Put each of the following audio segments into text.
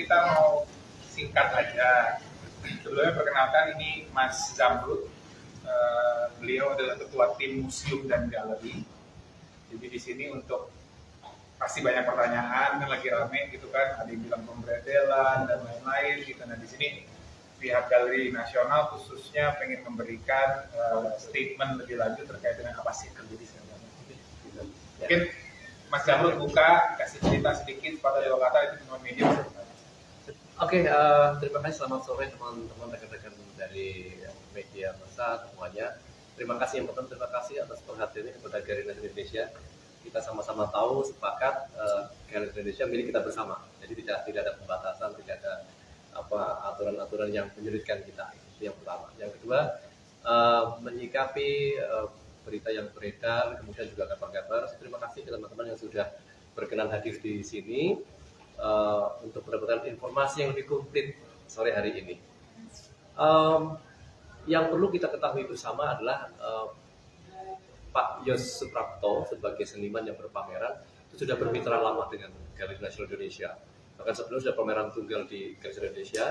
kita mau singkat aja. Sebelumnya perkenalkan, ini Mas Zamrud. Beliau adalah ketua tim museum dan galeri. Jadi di sini untuk pasti banyak pertanyaan, kan lagi rame gitu kan, ada yang bilang pemberedelan dan lain-lain gitu. Nah di sini pihak Galeri Nasional khususnya pengen memberikan statement lebih lanjut terkait dengan apa sih terjadi sekarang. Gitu. Mungkin Mas Jamrud buka, kasih cerita sedikit pada dua kata itu teman media. Oke, terima kasih, selamat sore teman-teman rekan-rekan dari media massa semuanya. Terima kasih yang pertama, terima kasih atas perhatiannya kepada Galeri Nasional Indonesia. Kita sama-sama tahu, sepakat Galeri Indonesia milik kita bersama. Jadi tidak ada pembatasan, tidak ada aturan-aturan yang menyulitkan kita. Itu yang pertama. Yang kedua, menyikapi berita yang beredar, kemudian juga kabar-kabar. Terima kasih ke teman-teman yang sudah berkenan hadir di sini untuk mendapatkan informasi yang lebih komplit sore hari ini. Yang perlu kita ketahui bersama adalah Pak Yos Suprapto sebagai seniman yang berpameran itu sudah bermitra lama dengan Galeri Nasional Indonesia. Bahkan sebelumnya sudah pameran tunggal di Galeri Nasional Indonesia,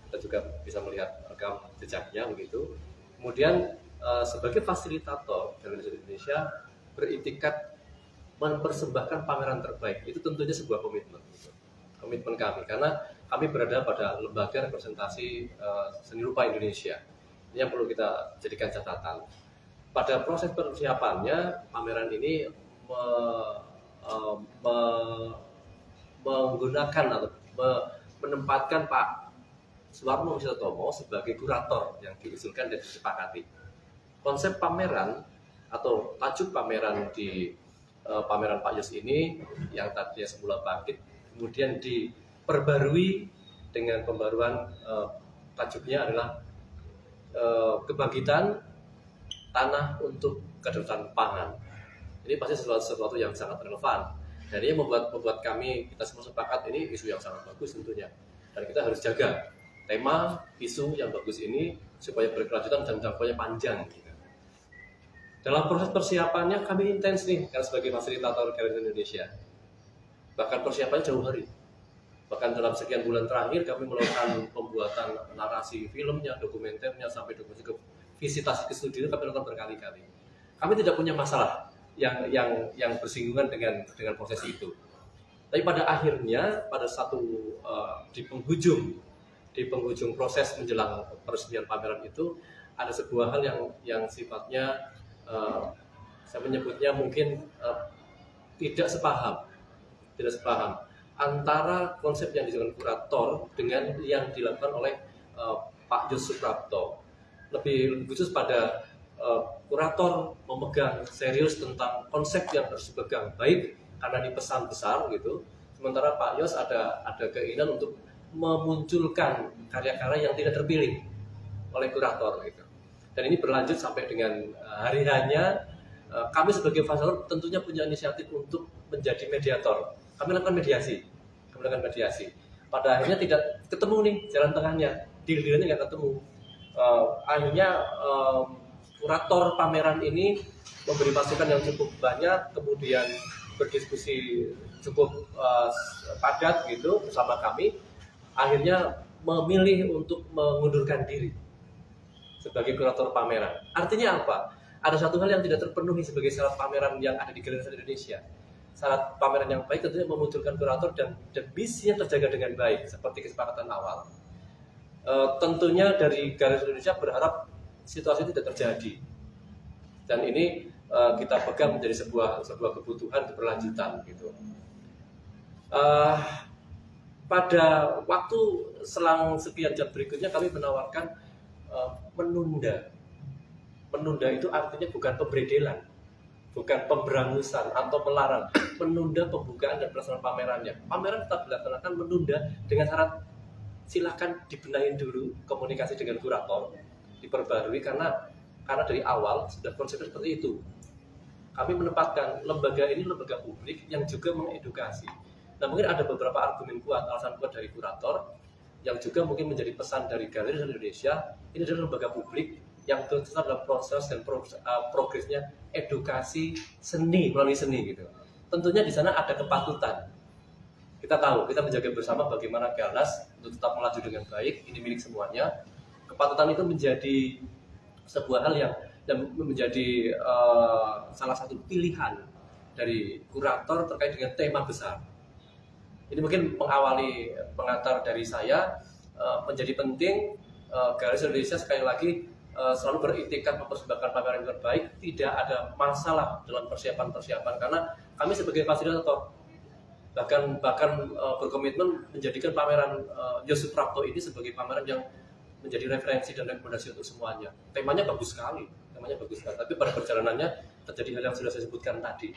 kita juga bisa melihat rekam jejaknya begitu. Kemudian sebagai fasilitator Galeri Nasional Indonesia beritikat mempersembahkan pameran terbaik. Itu tentunya sebuah komitmen, komitmen kami, karena kami berada pada lembaga representasi seni rupa Indonesia. Ini yang perlu kita jadikan catatan. Pada proses persiapannya, pameran ini menggunakan atau menempatkan Pak Suwarno Wisatomo sebagai kurator yang diusulkan dan disepakati. Konsep pameran atau tajuk pameran di pameran Pak Yos ini yang tadinya semula bangkit, kemudian diperbarui dengan pembaruan tajuknya adalah kebangkitan tanah untuk kedaulatan pangan. Ini pasti sesuatu yang sangat relevan. Dan ini membuat kami, kita semua sepakat ini isu yang sangat bagus tentunya. Dan kita harus jaga tema, isu yang bagus ini supaya berkelanjutan dan jangkauannya panjang. Dalam proses persiapannya kami intens nih, karena sebagai fasilitator Galeri Indonesia. Bahkan persiapannya jauh hari. Bahkan dalam sekian bulan terakhir kami melakukan pembuatan narasi filmnya, dokumenternya, sampai dokumentasi ke visitasi ke studio kami lakukan berkali-kali. Kami tidak punya masalah yang bersinggungan dengan proses itu. Tapi pada akhirnya pada di penghujung proses menjelang peresmian pameran itu ada sebuah hal yang sifatnya saya menyebutnya mungkin tidak sepaham antara konsep yang dijalankan kurator dengan yang dilakukan oleh Pak Yos Suprapto. Lebih khusus pada kurator memegang serius tentang konsep yang harus dipegang baik karena dipesan besar gitu. Sementara Pak Yos ada keinginan untuk memunculkan karya-karya yang tidak terpilih oleh kurator gitu. Dan ini berlanjut sampai dengan hari-harinya. Kami sebagai fasilitator tentunya punya inisiatif untuk menjadi mediator. Kami lakukan mediasi. Pada akhirnya tidak ketemu nih jalan tengahnya, deal-dealnya nggak ketemu. Akhirnya kurator pameran ini memberi masukan yang cukup banyak, kemudian berdiskusi cukup padat gitu bersama kami. Akhirnya memilih untuk mengundurkan diri sebagai kurator pameran. Artinya apa? Ada satu hal yang tidak terpenuhi sebagai syarat pameran yang ada di Galeri Nasional Indonesia. Syarat pameran yang baik tentunya memunculkan kurator dan misinya terjaga dengan baik seperti kesepakatan awal. Tentunya dari Galeri Indonesia berharap situasi itu tidak terjadi. Dan ini kita pegang menjadi sebuah kebutuhan keberlanjutan gitu. Pada waktu selang sekian jam berikutnya kami menawarkan menunda. Menunda itu artinya bukan pemberedelan, bukan pemberangusan atau melarang. Menunda pembukaan dan pelaksanaan pamerannya. Pameran tetap dilaksanakan, menunda dengan syarat silakan dibenahin dulu komunikasi dengan kurator, diperbarui karena dari awal sudah konsepnya seperti itu. Kami menempatkan lembaga ini lembaga publik yang juga mengedukasi. Nah mungkin ada beberapa argumen kuat, alasan kuat dari kurator yang juga mungkin menjadi pesan dari Galeri Indonesia. Ini adalah lembaga publik yang tentu dalam proses dan progresnya edukasi seni melalui seni gitu. Tentunya di sana ada kepatutan kita tahu, kita menjaga bersama bagaimana Galnas untuk tetap melaju dengan baik, ini milik semuanya. Kepatutan itu menjadi sebuah hal yang menjadi salah satu pilihan dari kurator terkait dengan tema besar. Ini mungkin mengawali pengantar dari saya, menjadi penting Galeri Indonesia sekali lagi selalu beriktikad mempersembahkan pameran yang terbaik, tidak ada masalah dalam persiapan-persiapan karena kami sebagai fasilitator bahkan berkomitmen menjadikan pameran Yosuf Prapto ini sebagai pameran yang menjadi referensi dan rekomendasi untuk semuanya. Temanya bagus sekali, tapi pada perjalanannya terjadi hal yang sudah saya sebutkan tadi.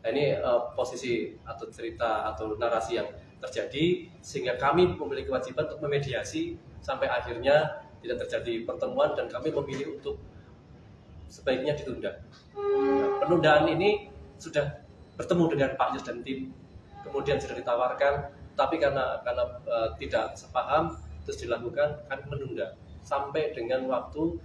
Nah, ini posisi atau cerita atau narasi yang terjadi sehingga kami memiliki kewajiban untuk memediasi sampai akhirnya tidak terjadi pertemuan dan kami memilih untuk sebaiknya ditunda. Nah, penundaan ini sudah bertemu dengan Pak Yus dan tim, kemudian sudah ditawarkan, tapi karena tidak sepaham terus dilakukan, kami menunda sampai dengan waktu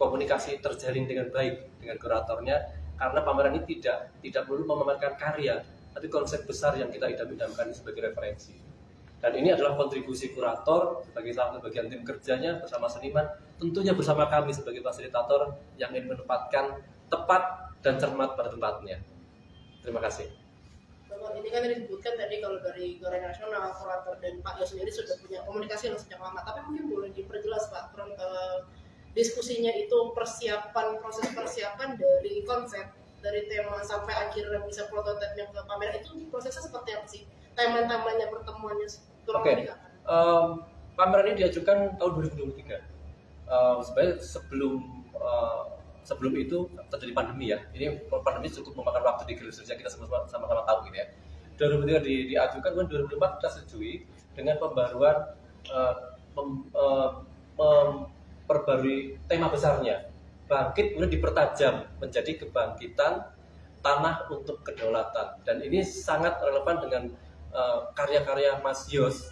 komunikasi terjalin dengan baik dengan kuratornya, karena pameran ini tidak perlu memamerkan karya, tapi konsep besar yang kita idam-idamkan sebagai referensi. Dan ini adalah kontribusi kurator sebagai salah satu bagian tim kerjanya bersama seniman, tentunya bersama kami sebagai fasilitator yang ingin menempatkan tepat dan cermat pada tempatnya. Terima kasih. Ini kan disebutkan tadi kalau dari Galeri Nasional, kurator dan Pak Yos sendiri sudah punya komunikasi yang sejak lama, tapi mungkin boleh diperjelas Pak, diskusinya itu proses persiapan dari konsep, dari tema sampai akhirnya bisa prototipnya ke pameran, itu prosesnya seperti apa sih? Timeline-nya pertemuannya Oke. Pameran ini diajukan tahun 2023. Sebenarnya sebelum itu terjadi pandemi ya. Ini pandemi cukup memakan waktu di Galeri Indonesia, kita sama-sama tahu gitu ya. 2003 diajukan, kemudian 2004 kita setujui dengan pembaruan memperbarui tema besarnya. Bangkit kemudian dipertajam menjadi kebangkitan tanah untuk kedaulatan. Dan ini sangat relevan dengan karya-karya Mas Yos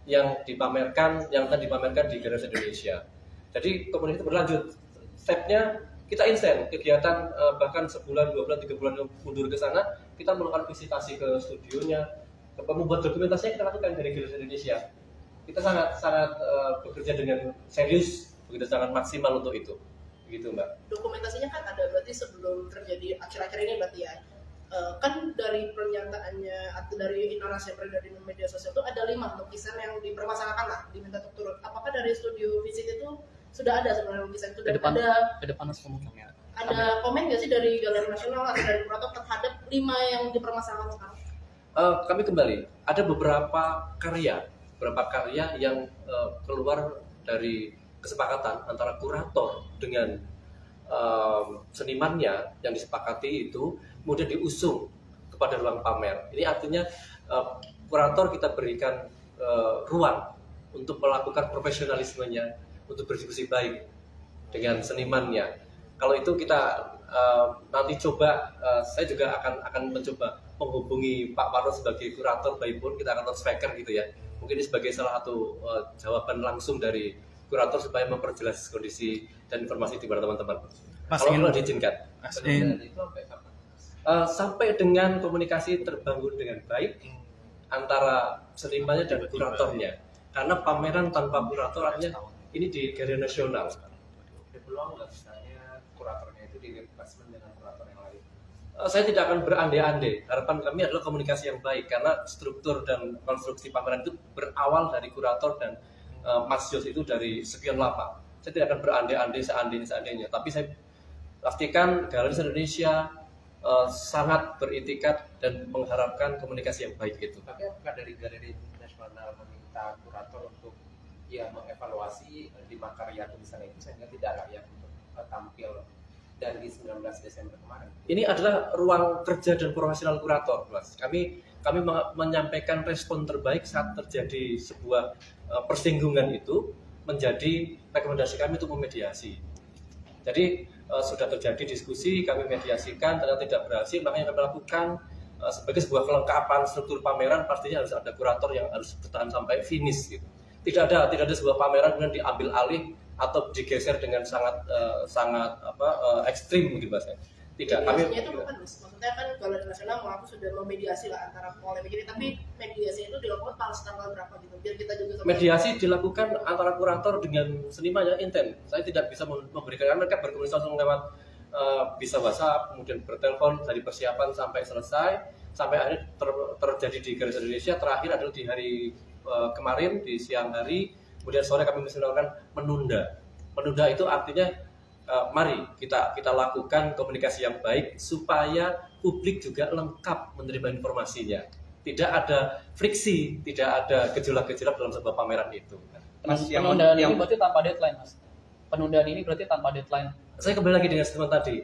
yang akan dipamerkan di Galeri Indonesia. Jadi komunikasi berlanjut. Stepnya kita insen kegiatan bahkan sebulan, 2 bulan, 3 bulan mundur ke sana, kita melakukan visitasi ke studionya, membuat dokumentasinya kita lakukan dari Galeri Indonesia. Kita sangat bekerja dengan serius, begitu sangat maksimal untuk itu, begitu Mbak. Dokumentasinya kan ada berarti sebelum terjadi akhir-akhir ini berarti ya. Kan dari pernyataannya atau dari narasi yang beredar di media sosial itu ada 5 lukisan yang dipermasalahkan lah, diminta untuk turun. Apakah dari studio visit itu sudah ada sebenarnya lukisan itu? Dan ada komen nggak sih dari Galeri Nasional atau dari kurator terhadap 5 yang dipermasalahkan sekarang? Kami kembali, ada beberapa karya yang keluar dari kesepakatan antara kurator dengan senimannya yang disepakati itu, kemudian diusung kepada ruang pamer. Ini artinya kurator kita berikan ruang untuk melakukan profesionalismenya, untuk berdiskusi baik dengan senimannya. Kalau itu kita nanti coba, saya juga akan mencoba menghubungi Pak Warno sebagai kurator by phone, kita akan speaker gitu ya. Mungkin ini sebagai salah satu jawaban langsung dari kurator supaya memperjelas kondisi dan informasi di kepada teman-teman. Kalau diizinkan. Sampai dengan komunikasi terbangun dengan baik antara senimannya dan kuratornya. Karena pameran tanpa kurator artinya ini di Galeri Nasional. Peluang nggak misalnya kuratornya itu di replacement dengan kurator yang lain? Saya tidak akan berandai-andai. Harapan kami adalah komunikasi yang baik karena struktur dan konstruksi pameran itu berawal dari kurator dan Mas Yos itu dari sekian lama. Saya tidak akan berandai-andai seandainya. Tapi saya pastikan Galeri Indonesia sangat beritikat dan mengharapkan komunikasi yang baik itu. Tapi apakah dari Galeri Nasional meminta kurator untuk mengevaluasi 5 karya tulisan itu sehingga tidak layak untuk tampil dari 19 Desember kemarin? Ini adalah ruang kerja dan profesional kurator, Mas. Kami menyampaikan respon terbaik saat terjadi sebuah persinggungan itu menjadi rekomendasi kami untuk memediasi. Jadi sudah terjadi diskusi, kami mediasikan, ternyata tidak berhasil, makanya kami lakukan sebagai sebuah kelengkapan struktur pameran, pastinya harus ada kurator yang harus bertahan sampai finish gitu. Tidak ada sebuah pameran kemudian diambil alih atau digeser dengan sangat ekstrim mungkin bahasanya. Tidak, kami mediasinya itu bukan Mas. Maksudnya kan Galeri Nasional mengaku sudah memediasi lah antara polemik ini, tapi mediasi itu dilakukan pas tanggal berapa gitu? Biar kita juga sama. mediasi dilakukan antara kurator dengan seniman yang intent. Saya tidak bisa memberikan, karena mereka berkomunikasi langsung lewat bisa WhatsApp, kemudian bertelepon dari persiapan sampai selesai, sampai akhirnya terjadi di Galeri Indonesia. Terakhir adalah di hari kemarin di siang hari, kemudian sore kami menawarkan menunda. Menunda itu artinya mari kita lakukan komunikasi yang baik supaya publik juga lengkap menerima informasinya. Tidak ada friksi, tidak ada gejolak-gejolak dalam sebuah pameran itu. Mas, Penundaan ini berarti tanpa deadline, Mas. Penundaan ini berarti tanpa deadline. Saya kembali lagi dengan statement tadi.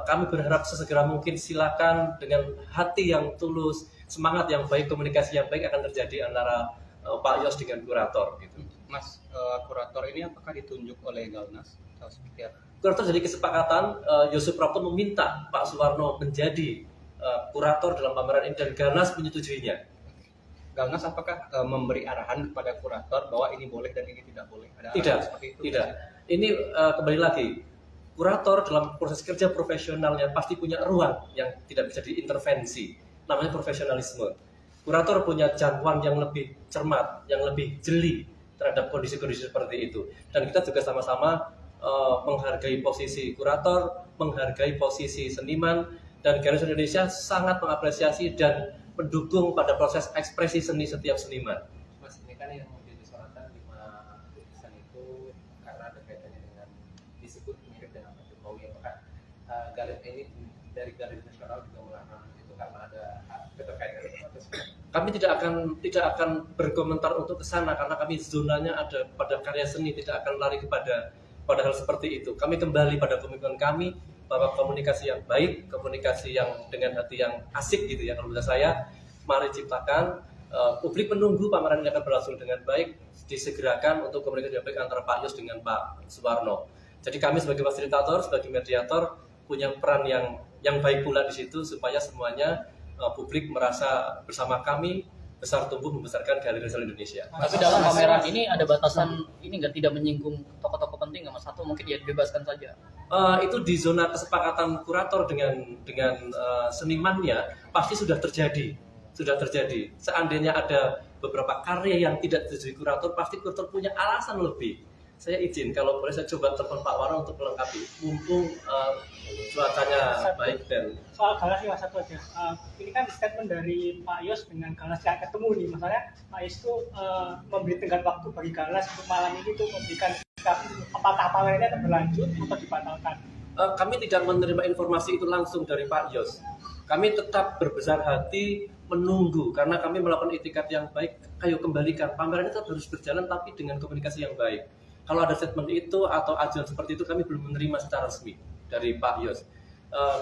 Kami berharap sesegera mungkin, silakan dengan hati yang tulus, semangat yang baik, komunikasi yang baik akan terjadi antara Pak Yos dengan kurator. Gitu. Mas, kurator ini apakah ditunjuk oleh Galnas atau seperti apa? Kurator jadi kesepakatan, Yosuf Prapto meminta Pak Suwarno menjadi kurator dalam pameran ini dan Galnas menyetujuinya. Galnas apakah memberi arahan kepada kurator bahwa ini boleh dan ini tidak boleh? Ada Tidak, arahan seperti itu? tidak. Ini kembali lagi, kurator dalam proses kerja profesionalnya pasti punya ruang yang tidak bisa diintervensi. Namanya profesionalisme. Kurator punya jangkauan yang lebih cermat, yang lebih jeli terhadap kondisi-kondisi seperti itu. Dan kita juga sama-sama menghargai posisi kurator, menghargai posisi seniman, dan Galeri Indonesia sangat mengapresiasi dan mendukung pada proses ekspresi seni setiap seniman. Mas, ini kan yang menjadi sorotan 5 lukisan itu karena ada kaitannya dengan disebut mirip dengan Pak Jokowi. Apakah galeri ini dari Galeri Nasional juga melarang itu karena ada keterkaitan itu atau seperti? Kami tidak akan berkomentar untuk ke sana karena kami zonanya ada pada karya seni, tidak akan lari kepada hal seperti itu. Kami kembali pada komitmen kami bahwa komunikasi yang baik, komunikasi yang dengan hati yang asik gitu ya kalau menurut saya, mari ciptakan. Publik menunggu pameran ini akan berlangsung dengan baik, disegerakan untuk komunikasi yang baik antara Pak Yos dengan Pak Suwarno. Jadi kami sebagai fasilitator, sebagai mediator punya peran yang baik pula di situ supaya semuanya publik merasa bersama kami besar tumbuh membesarkan Galeri Nasional Indonesia. Tapi dalam pameran ini ada batasan ini nggak tidak menyinggung tokoh-tokoh penting nggak Mas? Atau mungkin ya dibebaskan saja? Itu di zona kesepakatan kurator dengan senimannya pasti sudah terjadi. Seandainya ada beberapa karya yang tidak disetujui kurator, pasti kurator punya alasan lebih. Saya izin kalau boleh saya coba telepon Pak Warno untuk melengkapi. Mumpung cuacanya baik dan soal Galas sih Mas, satu aja. Ini kan statement dari Pak Yos dengan Galas yang ketemu nih, masalahnya Pak Yos itu memberi tenggat waktu bagi Galas untuk malam ini tuh memberikan sikap apakah pameran ini akan berlanjut atau dibatalkan. Kami tidak menerima informasi itu langsung dari Pak Yos. Kami tetap berbesar hati menunggu karena kami melakukan itikat yang baik. Ayo kembalikan pameran itu harus berjalan tapi dengan komunikasi yang baik. Kalau ada statement itu atau ajuan seperti itu kami belum menerima secara resmi dari Pak Yos.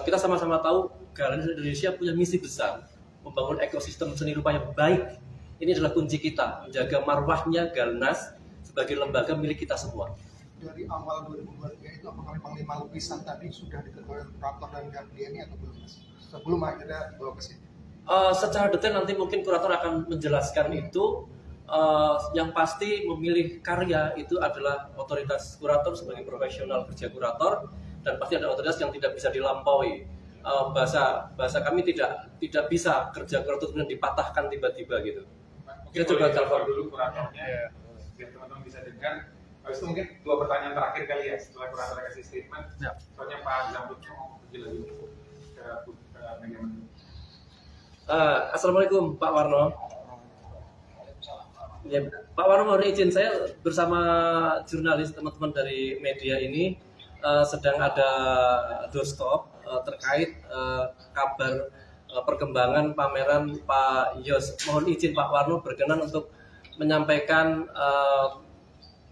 Kita sama-sama tahu Galeri Indonesia punya misi besar membangun ekosistem seni rupa yang baik. Ini adalah kunci kita menjaga marwahnya Galnas sebagai lembaga milik kita semua. Dari awal 2023 itu apakah memang 5 lukisan tadi sudah diketahui kurator dan Gardiani atau belum? Sebelum akhirnya dibawa ke sini? Secara detail nanti mungkin kurator akan menjelaskan itu. Yang pasti memilih karya itu adalah otoritas kurator sebagai profesional kerja kurator dan pasti ada otoritas yang tidak bisa dilampaui. Bahasa kami tidak bisa kerja kurator kemudian dipatahkan tiba-tiba gitu. Kita coba telepon dulu kuratornya biar teman-teman bisa dengar. Habis itu mungkin 2 pertanyaan terakhir kali ya setelah kurator kasih statement. Soalnya Pak Zamrudnya mau pergi lagi ke Megaman. Assalamualaikum Pak Warno. Ya, Pak Warno mohon izin, saya bersama jurnalis teman-teman dari media ini sedang ada doorstop terkait kabar perkembangan pameran Pak Yos. Mohon izin Pak Warno berkenan untuk menyampaikan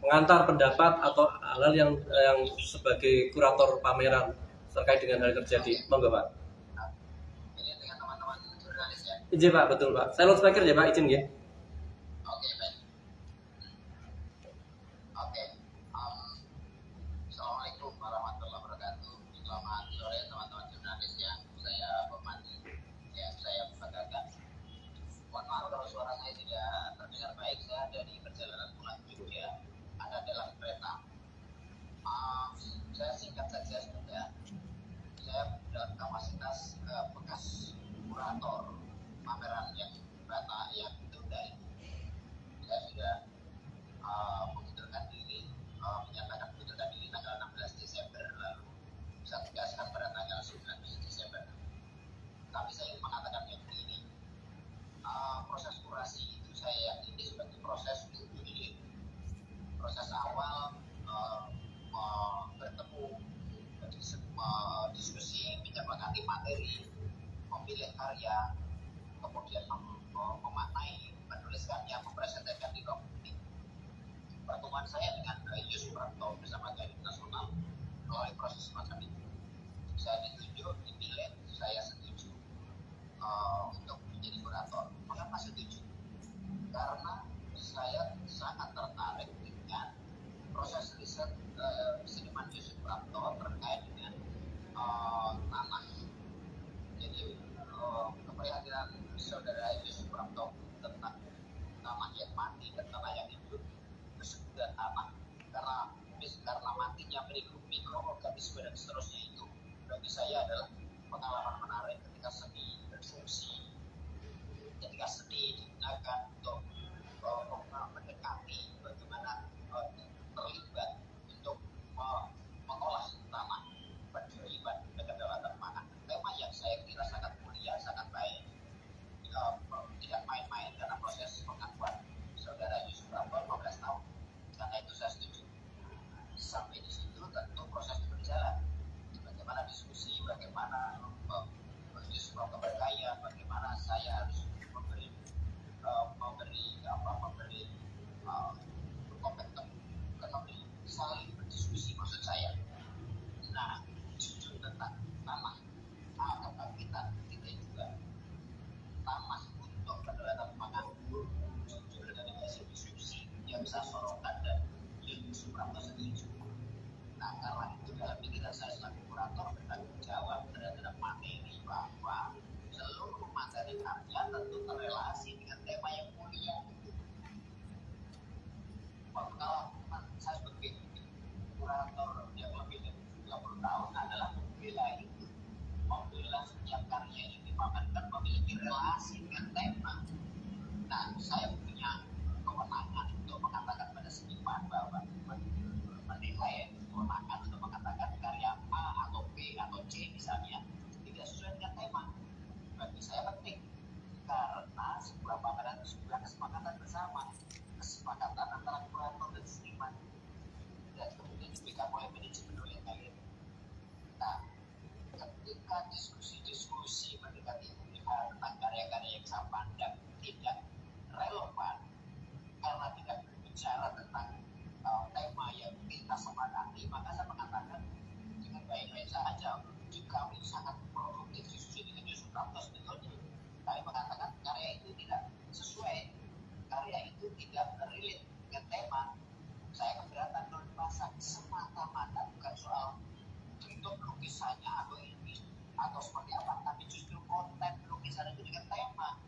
mengantar pendapat atau hal-hal yang sebagai kurator pameran terkait dengan hal yang terjadi. Monggo Pak. Ini dengan teman-teman jurnalis ya. Izin Pak, betul Pak. Saya loudspeaker ya Pak, izin ya. Oke, baik. Oke. Assalamualaikum warahmatullahi wabarakatuh. Selamat sore teman-teman jurnalis yang saya hormati, yang saya banggakan. Mohon maaf kalau suara saya tidak terdengar baik. Saya dari perjalanan pulang Jogja. Ada dalam kereta. Saya singkat saja sebentar. saya dalam kapasitas bekas kurator pameran yang ditunda itu. Saya sudah mengundurkan diri, menyatakan mengundurkan diri tanggal 16 Desember lalu. Saya tegaskan pada tanggal 19 Desember. Tapi saya ingin mengatakan yang begini, proses kurasi itu saya yakini sebagai proses dulu. Proses awal bertemu, diskusi, menyepakati materi, memilih karya, kemudian memaknai, menuliskannya, mempresentasikan di ruang publik. Pertemuan saya dengan Yus Prapto bersama Galeri Nasional melalui proses semacam itu. Saya ditunjuk, dipilih, saya setuju untuk menjadi kurator. Mengapa setuju? Karena saya sangat tertarik dengan proses riset seniman Yusuf Prapto terkait dengan tanah. Jadi keprihatinan saudara Yusuf Prapto tentang tanah yang mati dan tanah yang hidup, kesuburan tanah karena matinya mikroorganisme dan seterusnya itu bagi saya adalah pengalaman menarik ketika seni berfungsi, ketika seni digunakan untuk mendekati bagaimana terlibat untuk mengolah tanah, berterlibat dengan kedaulatan pangan. Tema yang saya kira sangat mulia, sangat baik, tidak main-main dalam proses pengakuan saudara Yusuf Prapto 15 tahun. Karena itu saya setuju. Sampai di situ tentu proses berjalan. Bagaimana diskusi, bagaimana Yusuf Prapto berkaya, bagaimana saya harus memberi kompeten, saling berdiskusi maksud saya. Nah, jujur tentang tanah, kata kita juga tanah untuk kedaulatan pangan, jujur dari hasil diskusi yang saya sorotkan dan Yusuf Prapto setuju. Nah, karena itu dalam pikiran saya sebagai kurator bertanggung jawab terhadap materi bahwa seluruh materi karya tentu terrelasi dengan tema yang mulia. Kalau saya sebagai kurator yang lebih dari 30 tahun adalah membela setiap karya yang dipamerkan memiliki relasi dengan tema. Nah, saya punya kewenangan untuk mengatakan pada seniman bahwa menilai, kewenangan untuk mengatakan karya A atau B atau C misalnya tidak sesuai dengan tema. Bagi saya penting karena sebuah pameran itu sebuah kesepakatan bersama, kesepakatan antara kurator dan seniman, dan kemudian diberikan oleh manajemen oleh galeri. Nah, ketika diskusi mendekati tentang karya-karya yang saya pandang tidak relevan karena tidak berbicara tentang tema yang kita sepakati, maka saya mengatakan dengan baik-baik saja. Jika kami sangat produktif diskusi dengan Yusuf Prapto sebetulnya, kami mengatakan karya itu tidak sesuai, karya itu tidak relate dengan tema. Saya keberatan kalau dipasang semata-mata bukan soal bentuk lukisannya atau ini atau seperti apa, tapi justru konten lukisan itu dengan tema.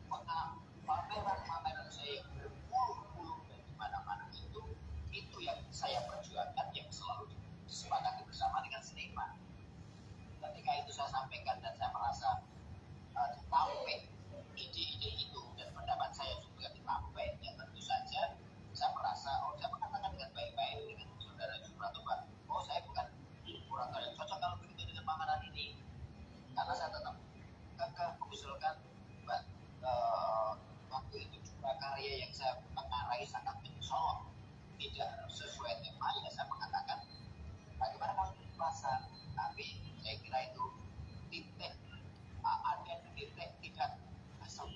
Maka pameran-pameran saya yang berpuluh-puluh dan di mana-mana itu yang saya perjuangkan, yang selalu disepakati bersama dengan seniman. Ketika itu saya sampaikan dan saya merasa ditampik ide-ide itu dan pendapat saya juga ditampik, ya tentu saja saya merasa, saya mengatakan dengan baik-baik dengan saudara Yusuf Prapto, saya bukan kurator yang cocok kalau begitu dengan pameran ini, karena saya tetap kekeh mengusulkan waktu itu juga karya yang saya mengarai sangat mencolok tidak sesuai tema, ya saya mengatakan bagaimana kalau dipasang. Tapi saya kira itu titik ada titik tidak asal.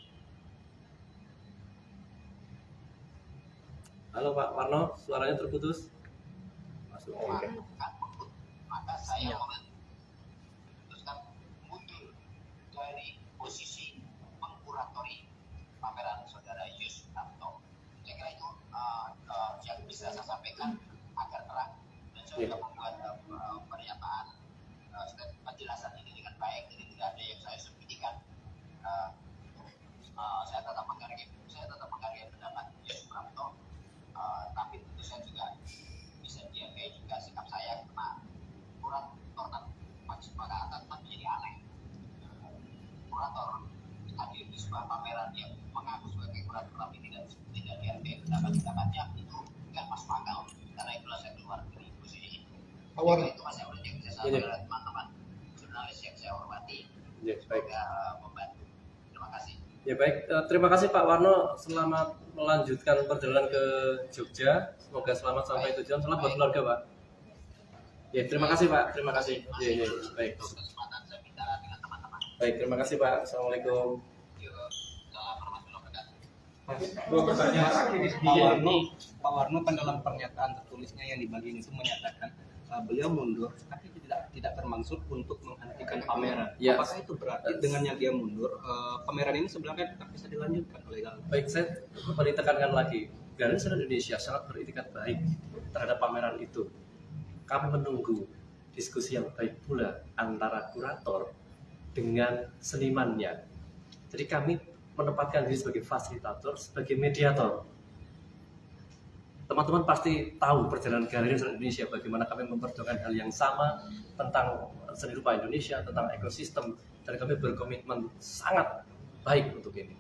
Halo Pak Warno, suaranya terputus. Masuk. Maka saya memutuskan mundur dari posisi mengkuratori pameran saudara Yus Prapto. Saya kira itu yang bisa saya sampaikan agar terang, dan saya juga membuat pernyataan penjelasan ini dengan baik, jadi tidak ada yang saya sembunyikan. Saya tetap menghargai pendapat Yus Prapto, tapi tentu saya juga bisa dihargai juga sikap saya karena kurator Warno. Itu Mas Aurel yang bisa Iya. sampaikan oleh teman-teman jurnalis yang saya hormati. Ya, baik. Semoga membantu. Terima kasih. Ya baik, terima kasih Pak Warno. Selamat melanjutkan perjalanan ke Jogja. Semoga selamat sampai tujuan. Selamat buat keluarga Pak. Ya terima kasih Pak. Terima kasih. Ya, baik. Untuk kesempatan saya bicara dengan teman-teman. Baik, terima kasih Pak. Assalamualaikum. Yuk, salam warahmatullahi wabarakatuh. Dua pertanyaan terakhir Pak Warno kan dalam pernyataan tertulisnya yang dibagi itu menyatakan beliau mundur tapi tidak bermaksud untuk menghentikan pameran. Ya. Apakah itu berarti dengan yang dia mundur pameran ini sebenarnya tetap bisa dilanjutkan oleh Galuh? Baik, saya kembali tekankan lagi. Galeri Nasional Indonesia sangat beritikat baik terhadap pameran itu. Kami menunggu diskusi yang baik pula antara kurator dengan senimannya. Jadi kami menempatkan diri sebagai fasilitator, sebagai mediator. Teman-teman pasti tahu perjalanan Galeri Nasional Indonesia, bagaimana kami memperjuangkan hal yang sama tentang seni rupa Indonesia, tentang ekosistem, dan kami berkomitmen sangat baik untuk ini.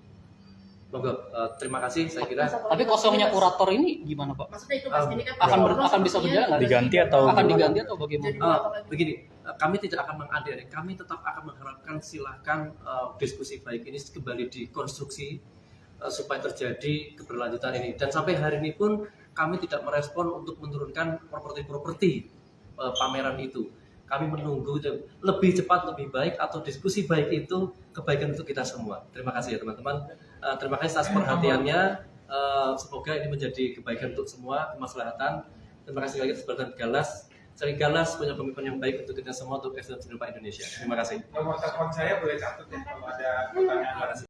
Moga, terima kasih, saya kira. Tapi kosongnya kurator ini gimana Pak? Maksudnya itu Mas, ini kan Akan bisa berjalan? Diganti atau Akan diganti atau bagaimana? Begini, kami tidak akan mengadili, kami tetap akan mengharapkan silahkan diskusi baik ini kembali dikonstruksi supaya terjadi keberlanjutan ini. Dan sampai hari ini pun kami tidak merespon untuk menurunkan properti-properti pameran itu. Kami menunggu lebih cepat, lebih baik, atau diskusi baik itu kebaikan untuk kita semua. Terima kasih ya teman-teman. Terima kasih atas perhatiannya. Semoga ini menjadi kebaikan untuk semua, kemaslahatan. Terima kasih lagi atas perhatian Galas. Seri Galas punya komitmen yang baik untuk kita semua, untuk ekosistem seni rupa Indonesia. Terima kasih. Nomor telepon saya boleh catat ya kalau ada pertanyaan.